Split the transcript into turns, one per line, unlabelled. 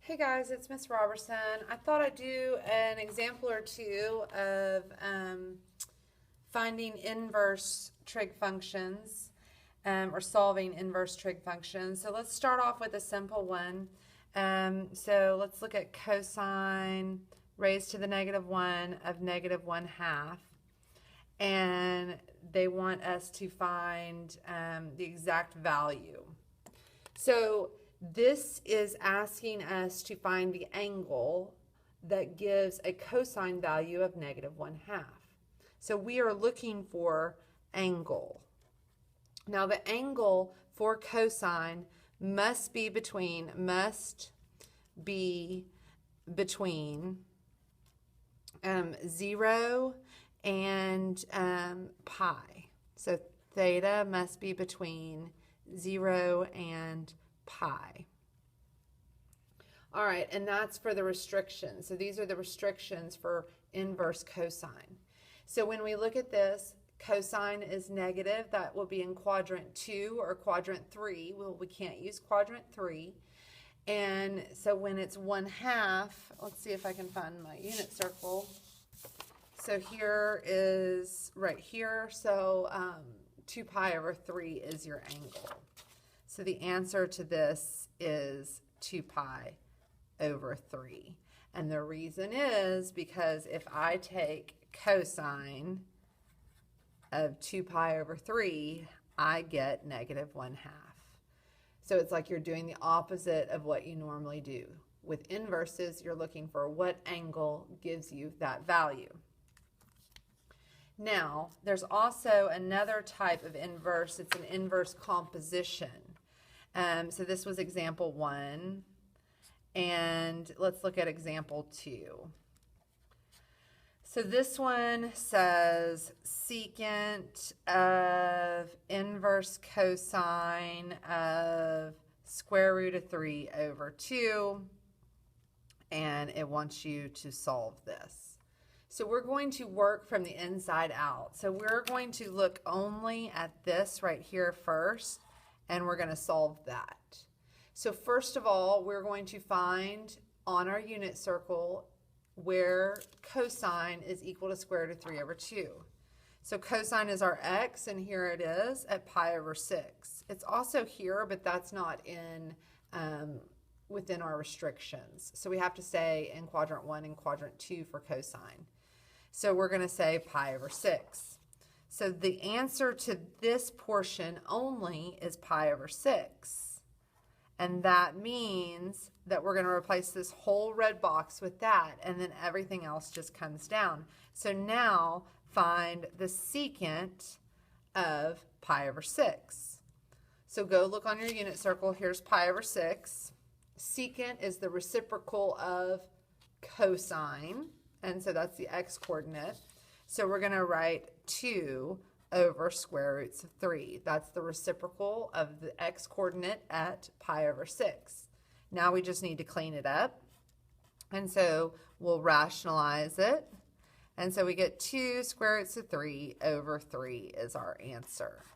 Hey guys, it's Miss Robertson. I thought I'd do an example or two of finding inverse trig functions or solving inverse trig functions. So let's start off with a simple one. So let's look at cosine raised to the -1 of -1/2. And they want us to find the exact value. So this is asking us to find the angle that gives a cosine value of -1/2. So we are looking for angle. Now the angle for cosine must be between 0 and pi. So theta must be between 0 and pi. All right, and that's for the restrictions. So these are the restrictions for inverse cosine. So when we look at this, cosine is negative. That will be in quadrant 2 or quadrant 3. Well, we can't use quadrant 3. And so when it's 1/2, let's see if I can find my unit circle. So here is right here. So 2 pi over 3 is your angle. So the answer to this is 2 pi over 3. And the reason is because if I take cosine of 2 pi over 3, I get -1/2. So it's like you're doing the opposite of what you normally do. With inverses, you're looking for what angle gives you that value. Now, there's also another type of inverse. It's an inverse composition. So this was example 1, and let's look at example 2. So this one says secant of inverse cosine of square root of 3 over 2, and it wants you to solve this. So we're going to work from the inside out. So we're going to look only at this right here first, and we're going to solve that. So first of all, we're going to find on our unit circle where cosine is equal to square root of 3 over 2. So cosine is our x, and here it is at pi over 6. It's also here, but that's not in within our restrictions. So we have to say in quadrant 1 and quadrant 2 for cosine. So we're going to say pi over 6. So the answer to this portion only is pi over 6. And that means that we're going to replace this whole red box with that, and then everything else just comes down. So now find the secant of pi over 6. So go look on your unit circle. Here's pi over 6. Secant is the reciprocal of cosine, and so that's the x-coordinate. So we're going to write 2 over square roots of 3. That's the reciprocal of the x-coordinate at pi over 6. Now we just need to clean it up. And so we'll rationalize it. And so we get 2 square roots of 3 over 3 is our answer.